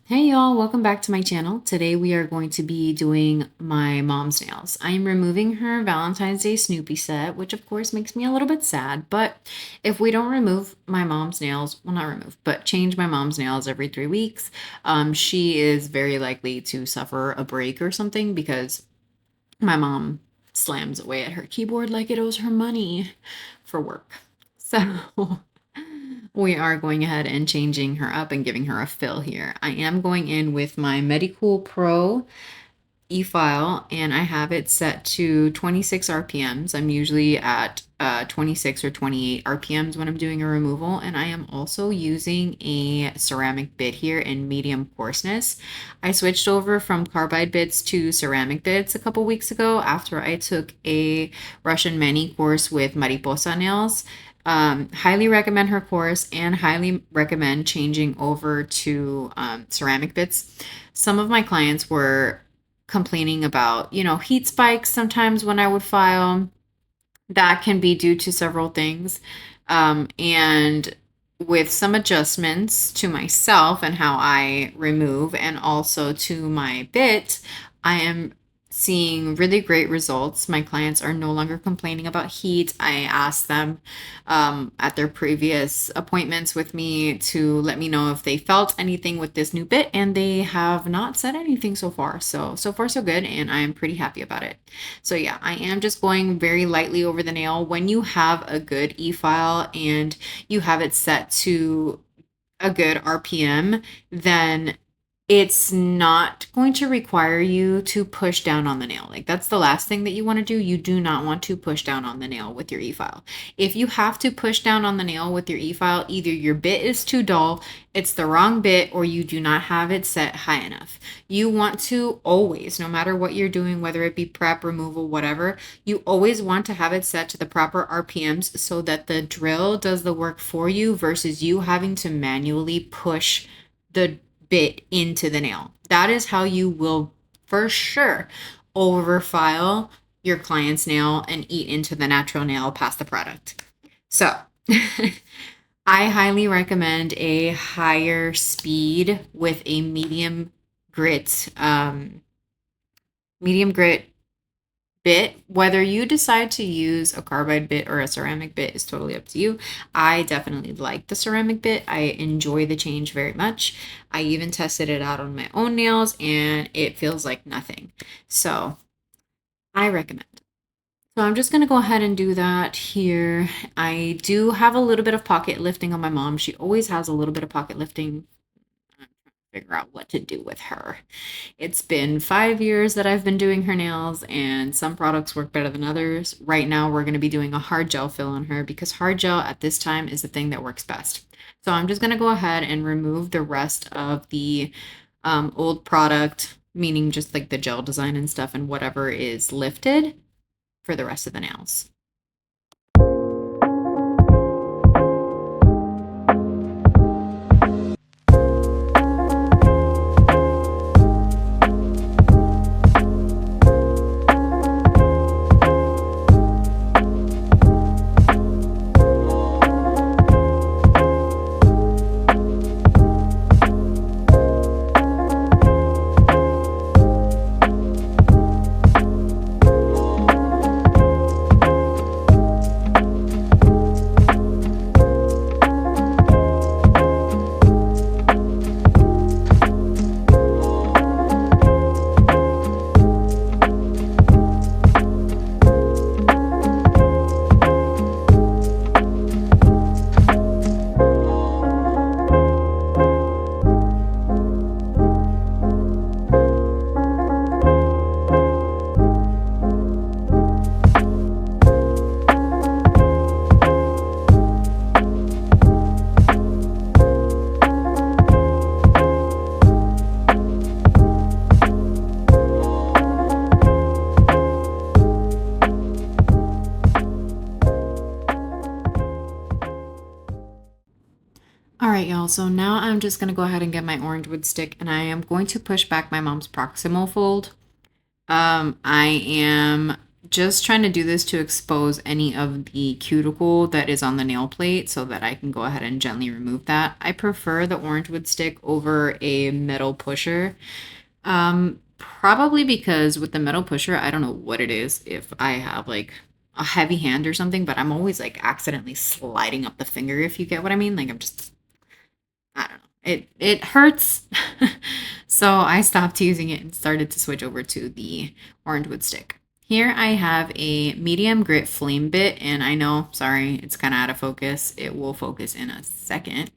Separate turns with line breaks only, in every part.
Hey y'all, welcome back to my channel. Today we are going to be doing my mom's nails. I am removing her Valentine's Day Snoopy set, which of course makes me a little bit sad, but if we don't remove my mom's nails, well not remove, but change my mom's nails every 3 weeks, she is very likely to suffer a break or something because my mom slams away at her keyboard like it owes her money for work. So we are going ahead and changing her up and giving her a fill here. I am going in with my Medicool Pro e-file and I have it set to 26 RPMs. I'm usually at 26 or 28 RPMs when I'm doing a removal, and I am also using a ceramic bit here in medium coarseness. I switched over from carbide bits to ceramic bits a couple weeks ago after I took a Russian mani course with Mariposa Nails. Highly recommend her course and highly recommend changing over to ceramic bits. Some of my clients were complaining about, heat spikes sometimes when I would file. That can be due to several things. And with some adjustments to myself and how I remove, and also to my bit, I am seeing really great results. My clients are no longer complaining about heat. I asked them at their previous appointments with me to let me know if they felt anything with this new bit, and they have not said anything so far. So far so good, and I am pretty happy about it. So yeah, I am just going very lightly over the nail. When you have a good e-file and you have it set to a good RPM, then it's not going to require you to push down on the nail. Like, that's the last thing that you want to do. You do not want to push down on the nail with your e-file. If you have to push down on the nail with your e-file, either your bit is too dull, it's the wrong bit, or you do not have it set high enough. You want to always, no matter what you're doing, whether it be prep, removal, whatever, you always want to have it set to the proper RPMs so that the drill does the work for you versus you having to manually push the bit into the nail. That is how you will for sure overfile your client's nail and eat into the natural nail past the product. So I highly recommend a higher speed with a medium grit bit. Whether you decide to use a carbide bit or a ceramic bit is totally up to you. I definitely like the ceramic bit. I enjoy the change very much. I even tested it out on my own nails and it feels like nothing. So I recommend. So I'm just going to go ahead and do that here. I do have a little bit of pocket lifting on my mom. She always has a little bit of pocket lifting. I'm trying to figure out what to do with her. It's been 5 years that I've been doing her nails, and some products work better than others. Right now, we're going to be doing a hard gel fill on her because hard gel at this time is the thing that works best. So I'm just going to go ahead and remove the rest of the old product, meaning just like the gel design and stuff and whatever is lifted for the rest of the nails. All right, y'all. So now I'm just going to go ahead and get my orange wood stick, and I am going to push back my mom's proximal fold. I am just trying to do this to expose any of the cuticle that is on the nail plate so that I can go ahead and gently remove that. I prefer the orange wood stick over a metal pusher. Probably because with the metal pusher, I don't know what it is, if I have like a heavy hand or something, but I'm always like accidentally sliding up the finger, if you get what I mean. Like I'm just, I don't know. It hurts. So I stopped using it and started to switch over to the orange wood stick. Here I have a medium grit flame bit, and I know, sorry, it's kind of out of focus. It will focus in a second.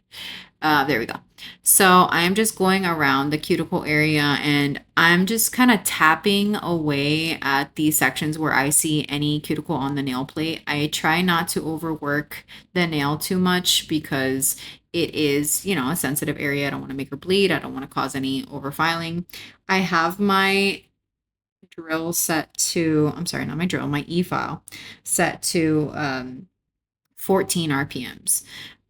There we go. So I'm just going around the cuticle area and I'm just kind of tapping away at the sections where I see any cuticle on the nail plate. I try not to overwork the nail too much because it is, you know, a sensitive area. I don't want to make her bleed. I don't want to cause any overfiling. I have my drill set to, I'm sorry, not my drill, my e-file set to 14 RPMs.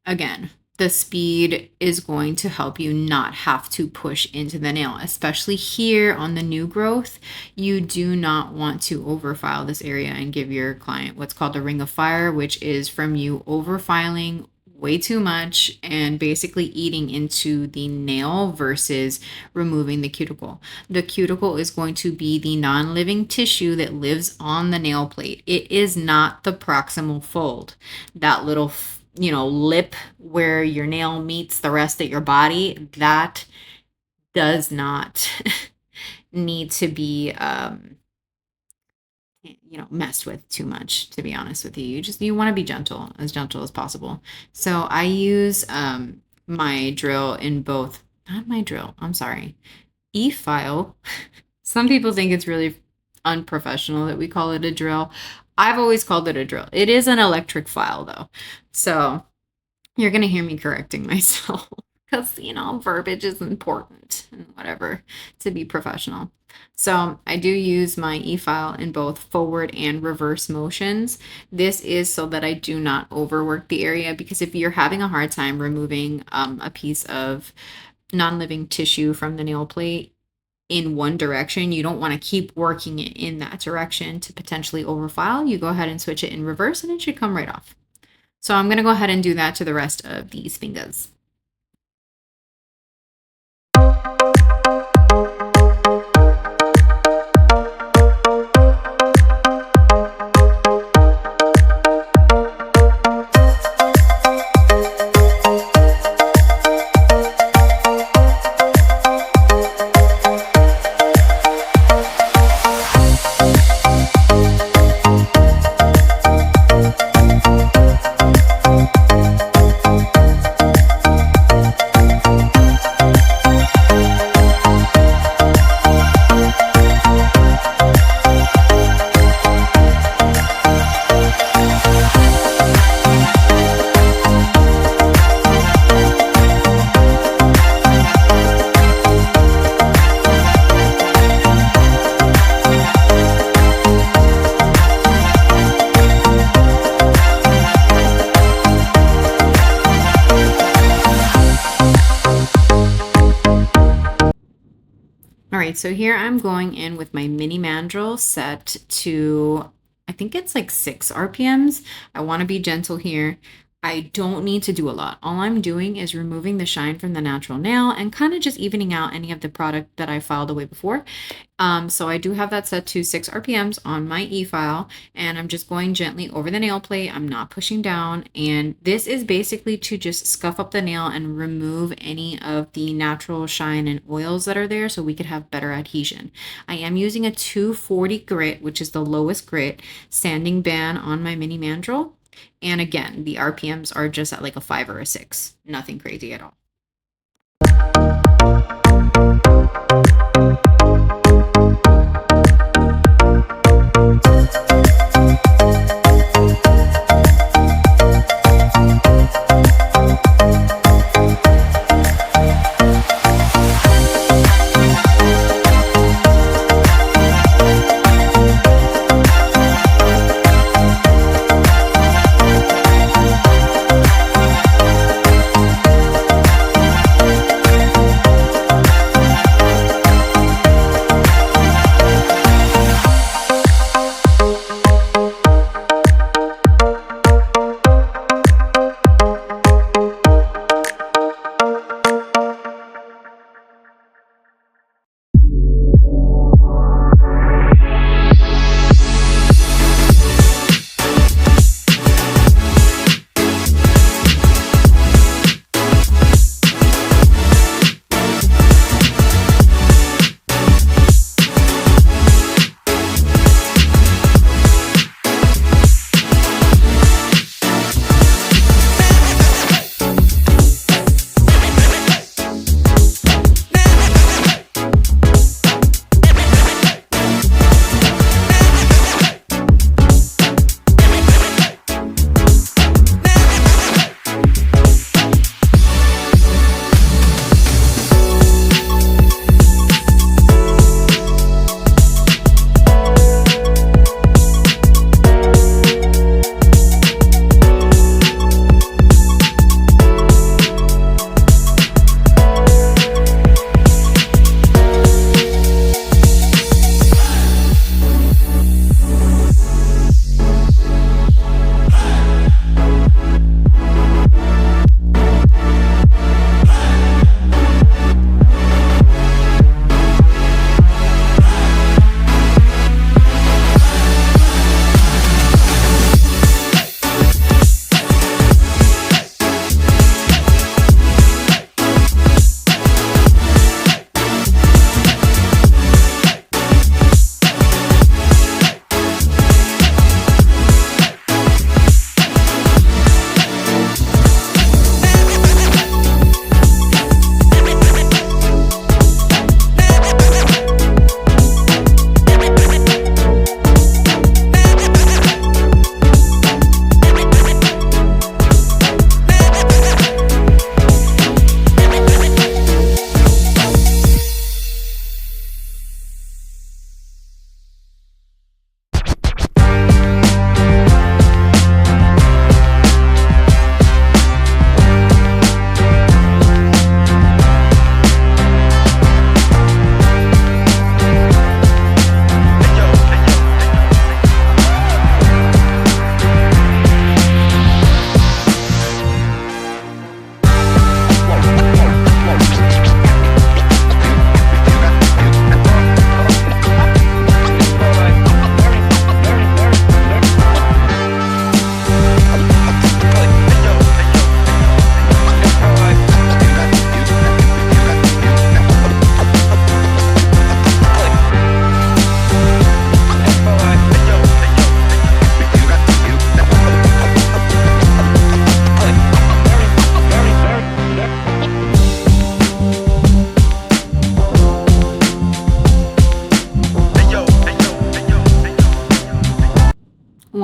Again, the speed is going to help you not have to push into the nail, especially here on the new growth. You do not want to overfile this area and give your client what's called a ring of fire, which is from you overfiling way too much and basically eating into the nail versus removing the cuticle. The cuticle is going to be the non-living tissue that lives on the nail plate. It is not the proximal fold, that little lip where your nail meets the rest of your body. That does not need to be messed with too much, to be honest with you. You want to be gentle as possible. So I use my drill in both, not my drill, I'm sorry, e-file. Some people think it's really unprofessional that we call it a drill. I've always called it a drill. It is an electric file though. So you're going to hear me correcting myself because, verbiage is important and whatever to be professional. So I do use my e-file in both forward and reverse motions. This is so that I do not overwork the area, because if you're having a hard time removing a piece of non-living tissue from the nail plate in one direction, you don't want to keep working it in that direction to potentially overfile. You go ahead and switch it in reverse and it should come right off. So I'm going to go ahead and do that to the rest of these fingers. So here I'm going in with my mini mandrel set to, I think it's like 6 RPMs. I want to be gentle here. I don't need to do a lot. All I'm doing is removing the shine from the natural nail and kind of just evening out any of the product that I filed away before. So I do have that set to 6 RPMs on my e-file, and I'm just going gently over the nail plate. I'm not pushing down, and this is basically to just scuff up the nail and remove any of the natural shine and oils that are there so we could have better adhesion. I am using a 240 grit, which is the lowest grit, sanding band on my mini mandrel. And again, the RPMs are just at like a 5 or a 6, nothing crazy at all.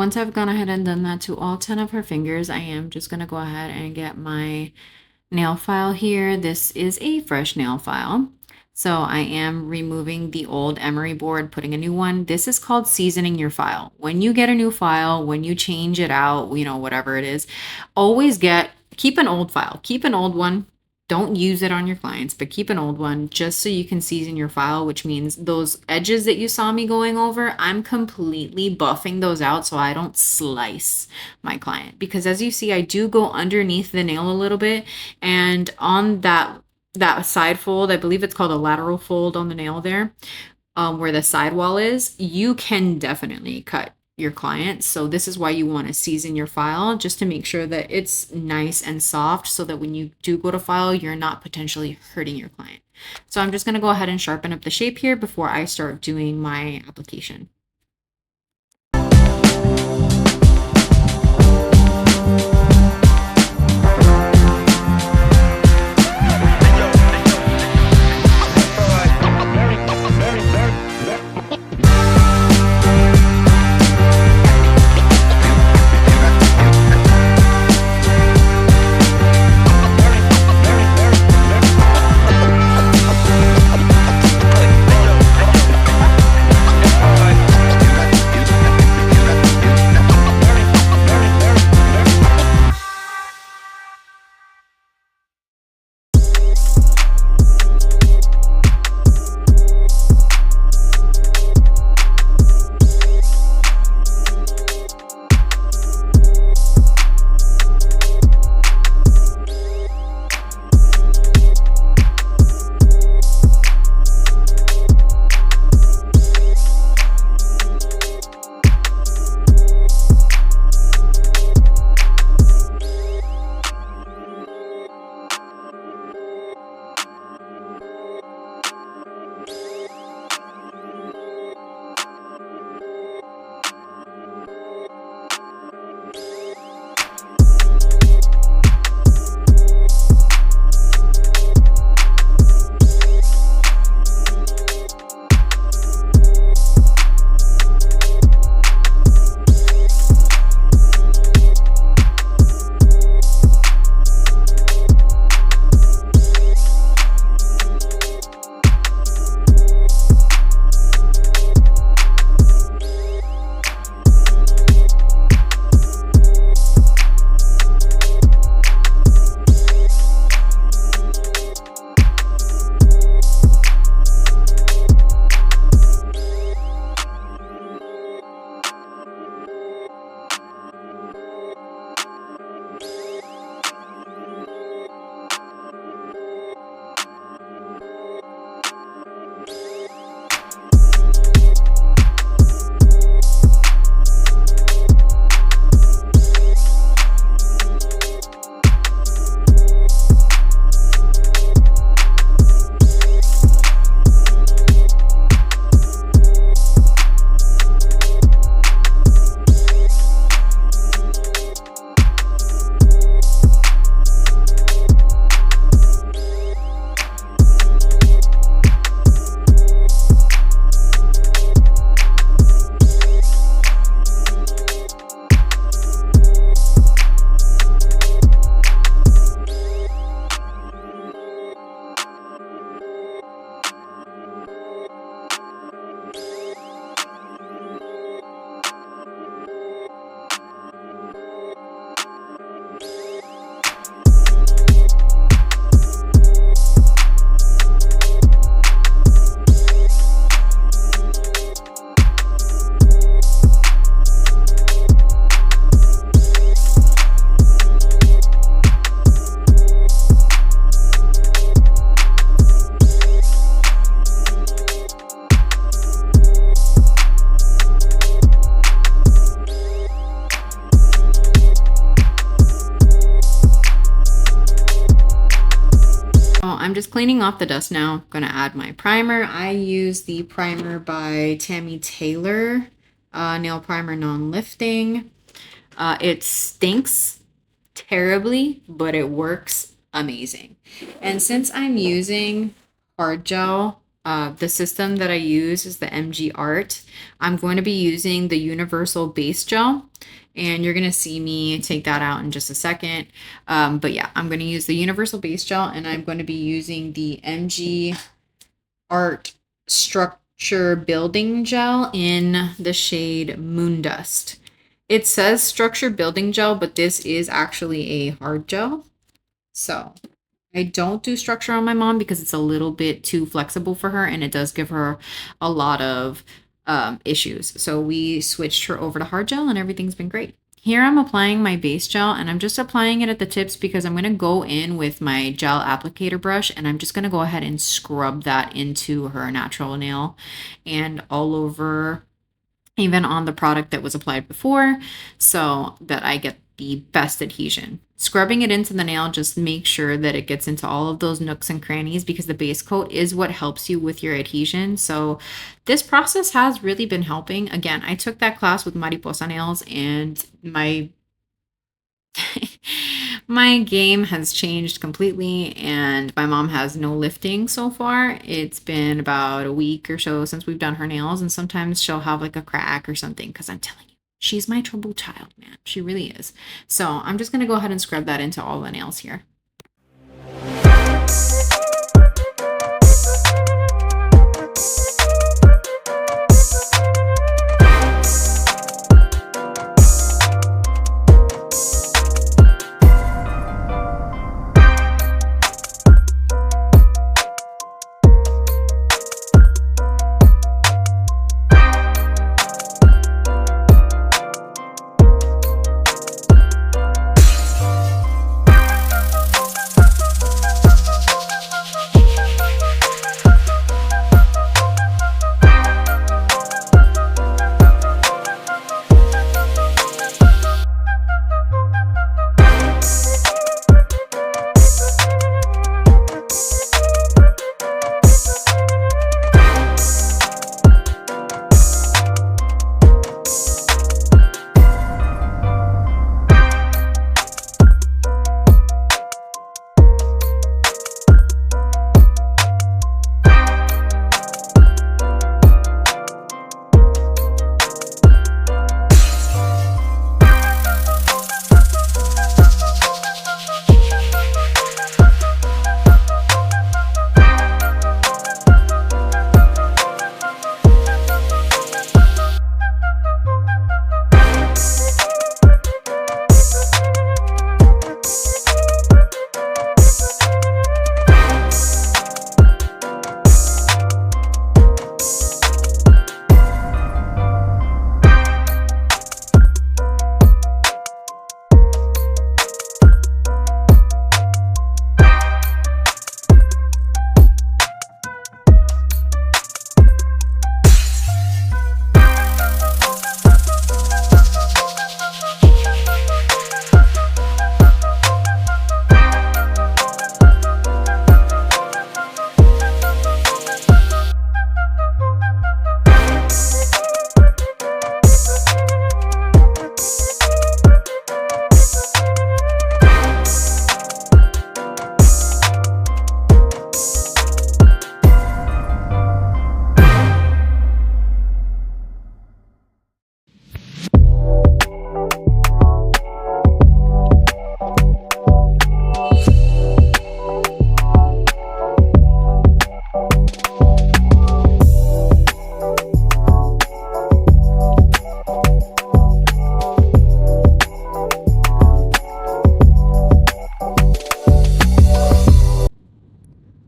once I've gone ahead and done that to all 10 of her fingers, I am just going to go ahead and get my nail file here. This is a fresh nail file. So I am removing the old emery board, putting a new one. This is called seasoning your file. When you get a new file, when you change it out, whatever it is, always keep an old file, keep an old one. Don't use it on your clients, but keep an old one just so you can season your file, which means those edges that you saw me going over, I'm completely buffing those out so I don't slice my client. Because as you see, I do go underneath the nail a little bit, and on that side fold, I believe it's called a lateral fold on the nail there, where the sidewall is, you can definitely cut your client. So this is why you want to season your file, just to make sure that it's nice and soft, so that when you do go to file, you're not potentially hurting your client. So I'm just going to go ahead and sharpen up the shape here before I start doing my application. I'm just cleaning off the dust now. I'm gonna add my primer. I use the primer by Tammy Taylor, nail primer non-lifting. It stinks terribly, but it works amazing. And since I'm using hard gel The system that I use is the MGArt. I'm going to be using the Universal Base Gel, and you're going to see me take that out in just a second. But yeah, I'm going to use the Universal Base Gel, and I'm going to be using the MGArt Structure Building Gel in the shade Moon Dust. It says Structure Building Gel, but this is actually a hard gel. So I don't do structure on my mom because it's a little bit too flexible for her and it does give her a lot of issues. So we switched her over to hard gel and everything's been great. Here I'm applying my base gel and I'm just applying it at the tips because I'm going to go in with my gel applicator brush and I'm just going to go ahead and scrub that into her natural nail and all over, even on the product that was applied before, so that I get the best adhesion. Scrubbing it into the nail, just make sure that it gets into all of those nooks and crannies because the base coat is what helps you with your adhesion. So this process has really been helping. Again, I took that class with Mariposa Nails and my my game has changed completely and my mom has no lifting so far. It's been about a week or so since we've done her nails and sometimes she'll have like a crack or something because I'm telling you, she's my trouble child, man. She really is. So I'm just going to go ahead and scrub that into all the nails here.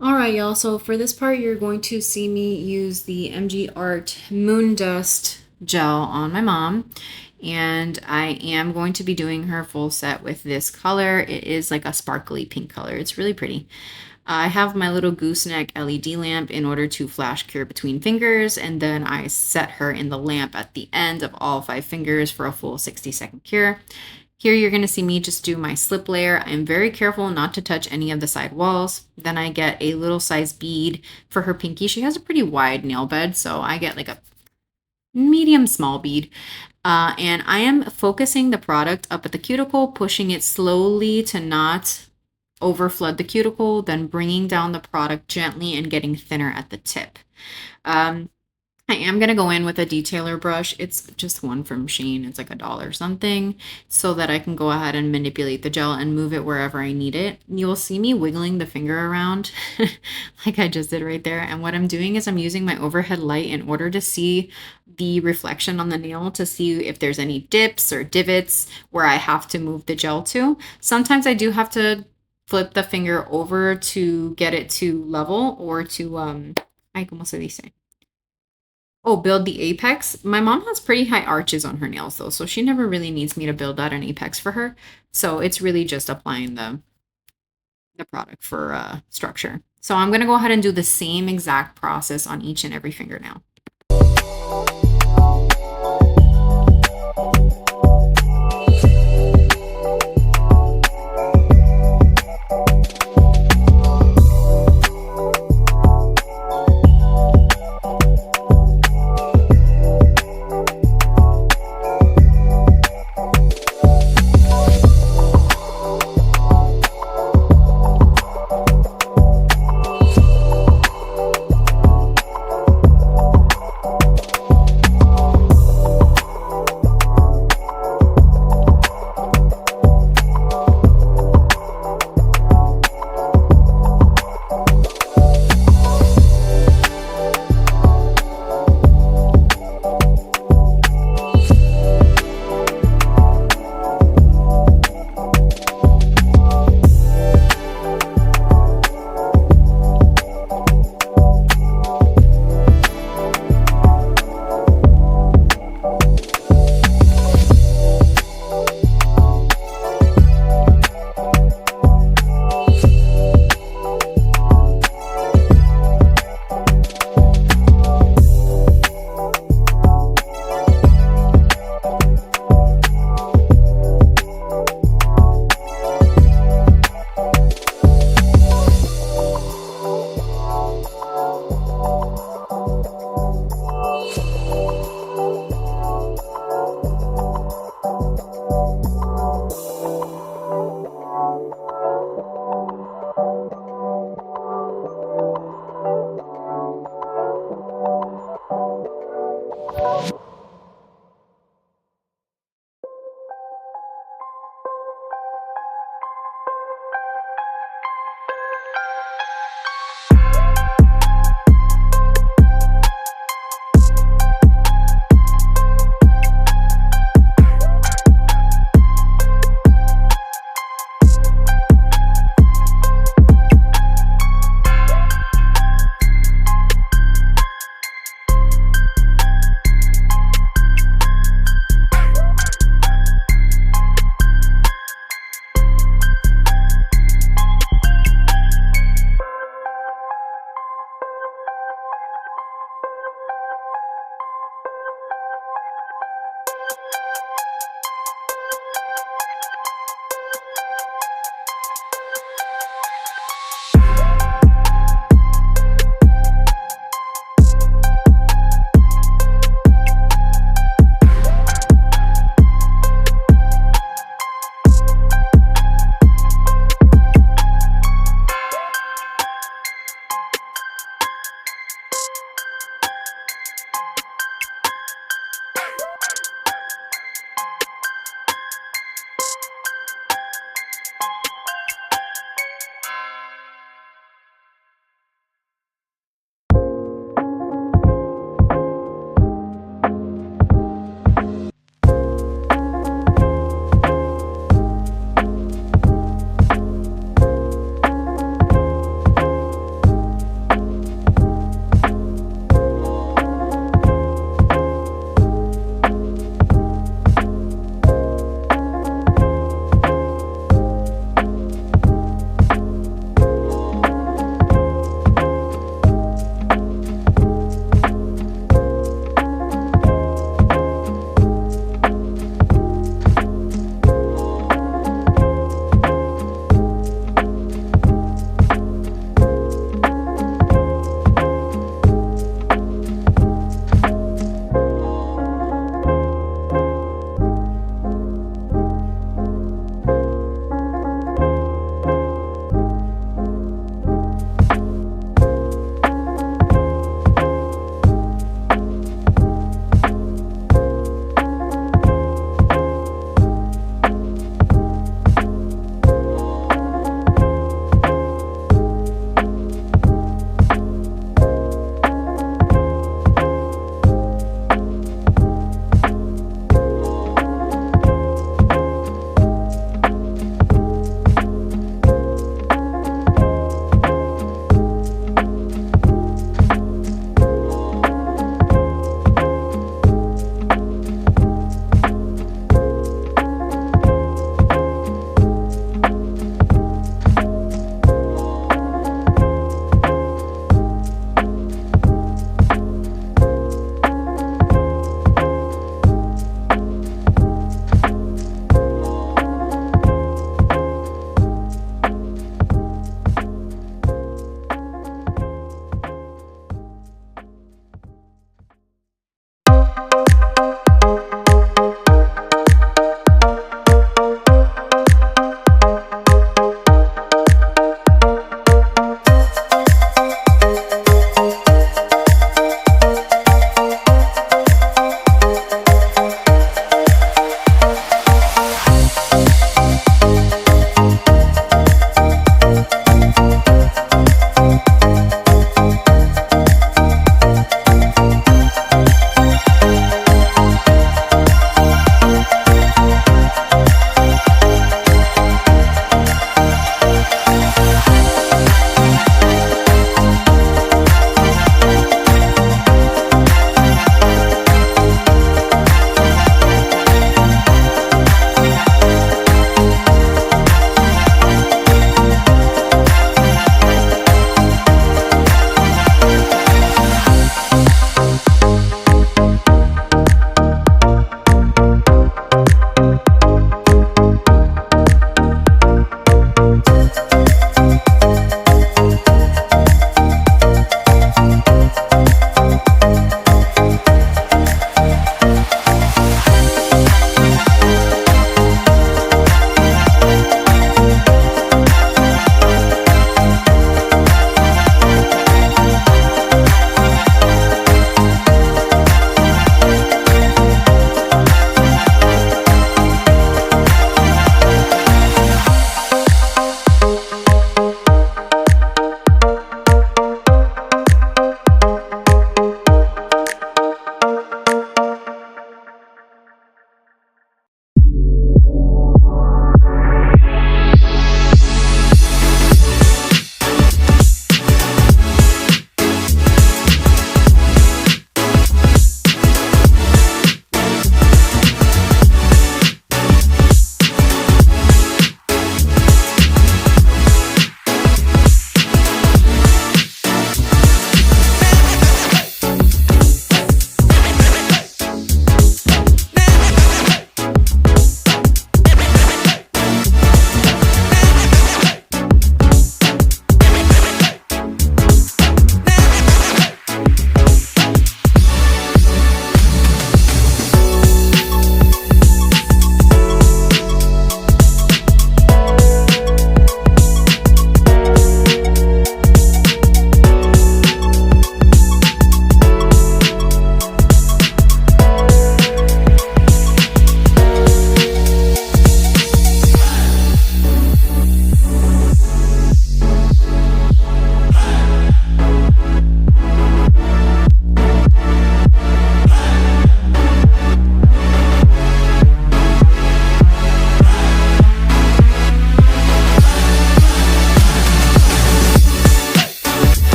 Alright, y'all, so for this part, you're going to see me use the MGArt Moon Dust Gel on my mom. And I am going to be doing her full set with this color. It is like a sparkly pink color. It's really pretty. I have my little gooseneck LED lamp in order to flash cure between fingers, and then I set her in the lamp at the end of all 5 fingers for a full 60-second cure. Here you're going to see me just do my slip layer. I'm very careful not to touch any of the side walls. Then I get a little size bead for her pinky. She has a pretty wide nail bed, so I get like a medium small bead. And I am focusing the product up at the cuticle, pushing it slowly to not overflood the cuticle, then bringing down the product gently and getting thinner at the tip. Um, I am going to go in with a detailer brush. It's just one from Shein. It's like $1 something, so that I can go ahead and manipulate the gel and move it wherever I need it. You'll see me wiggling the finger around like I just did right there. And what I'm doing is I'm using my overhead light in order to see the reflection on the nail, to see if there's any dips or divots where I have to move the gel to. Sometimes I do have to flip the finger over to get it to level, or to ay, ¿cómo se dice? Oh, build the apex. My mom has pretty high arches on her nails though, so she never really needs me to build out an apex for her. So it's really just applying the product for structure. So I'm gonna go ahead and do the same exact process on each and every fingernail.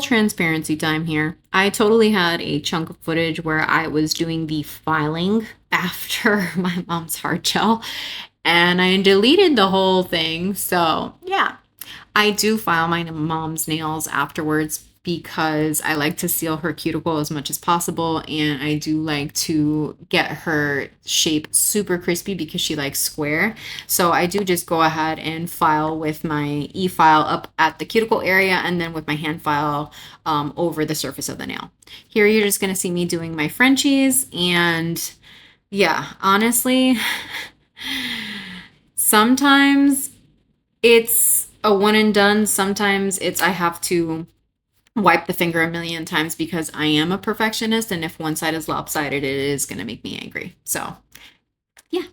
transparency time here. I totally had a chunk of footage where I was doing the filing after my mom's hard gel, and I deleted the whole thing. So yeah, I do file my mom's nails afterwards because I like to seal her cuticle as much as possible, and I do like to get her shape super crispy because she likes square. So I do just go ahead and file with my e-file up at the cuticle area, and then with my hand file over the surface of the nail. Here you're just going to see me doing my Frenchies, and yeah, honestly, sometimes it's a one and done. Sometimes it's I have to wipe the finger a million times because I am a perfectionist, and if one side is lopsided, it is going to make me angry. So, yeah.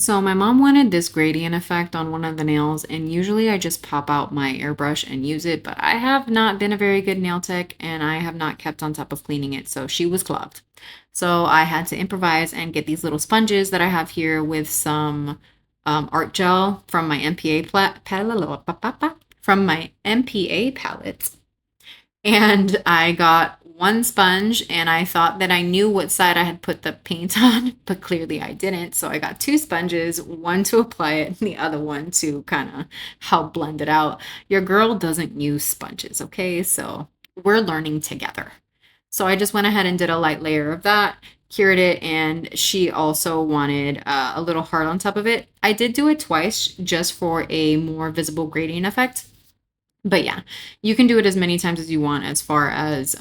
So my mom wanted this gradient effect on one of the nails, and usually I just pop out my airbrush and use it, but I have not been a very good nail tech and I have not kept on top of cleaning it, so she was clogged. So I had to improvise and get these little sponges that I have here with some art gel from my from my MPA palette. And I got one sponge and I thought that I knew what side I had put the paint on, but clearly I didn't. So I got two sponges, one to apply it and the other one to kind of help blend it out. Your girl doesn't use sponges, okay? So we're learning together. So I just went ahead and did a light layer of that, cured it, and she also wanted a little heart on top of it. I did do it twice just for a more visible gradient effect. But yeah, you can do it as many times as you want as far as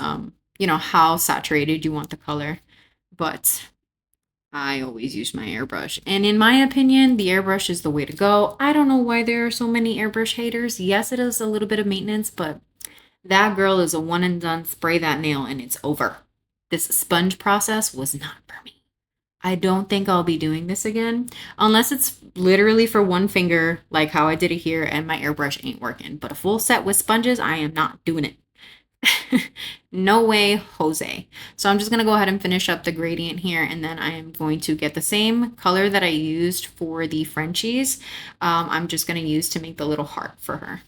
how saturated you want the color. But I always use my airbrush. And in my opinion, the airbrush is the way to go. I don't know why there are so many airbrush haters. Yes, it is a little bit of maintenance, but that girl is a one and done. Spray that nail and it's over. This sponge process was not for me. I don't think I'll be doing this again unless it's literally for one finger, like how I did it here, and my airbrush ain't working. But a full set with sponges, I am not doing it. No way, Jose. So I'm just going to go ahead and finish up the gradient here, and then I am going to get the same color that I used for the Frenchies. I'm just going to use to make the little heart for her.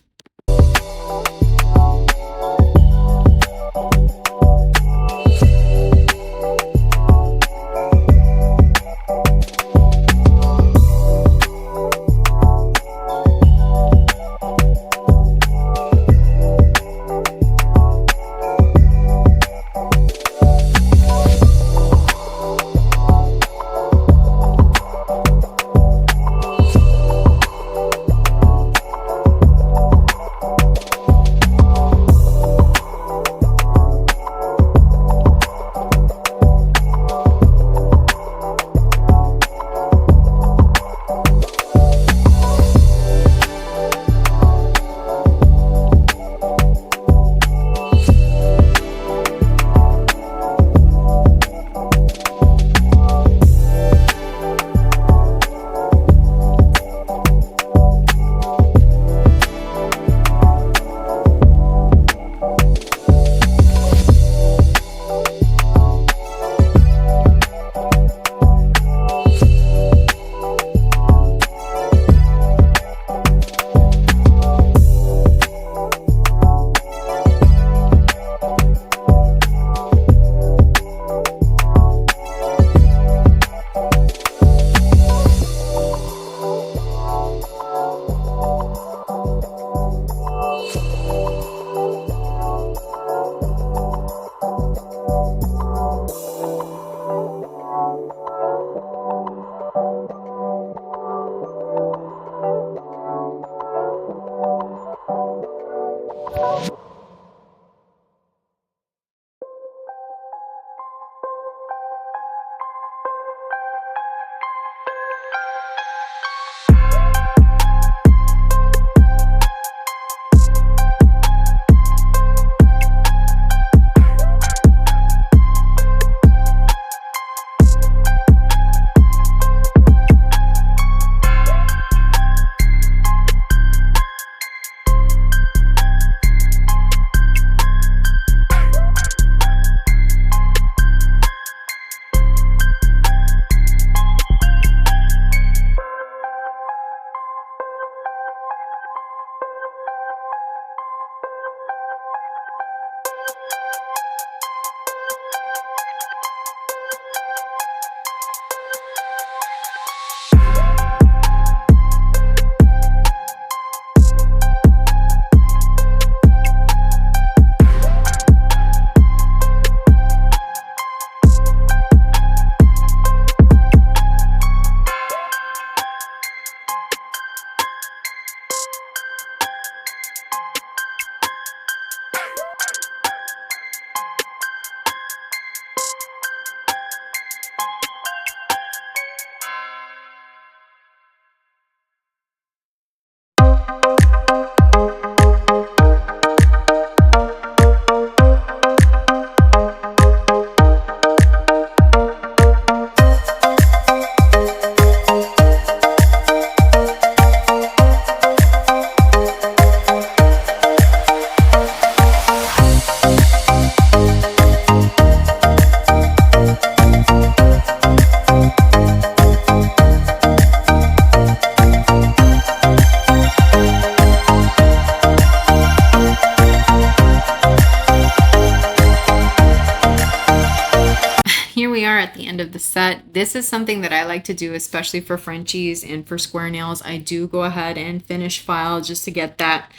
end of the set. This is something that I like to do, especially for Frenchies and for square nails. I do go ahead and finish file just to get that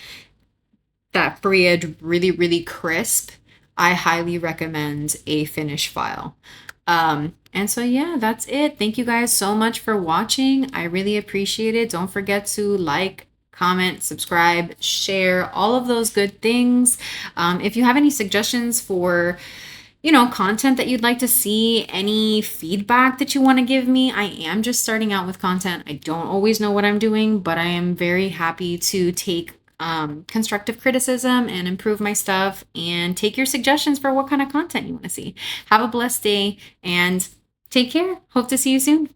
free edge really, really crisp. I highly recommend a finish file. And so yeah, that's it. Thank you guys so much for watching. I really appreciate it. Don't forget to like, comment, subscribe, share, all of those good things. If you have any suggestions for, content that you'd like to see, any feedback that you want to give me, I am just starting out with content. I don't always know what I'm doing, but I am very happy to take constructive criticism and improve my stuff and take your suggestions for what kind of content you want to see. Have a blessed day and take care. Hope to see you soon.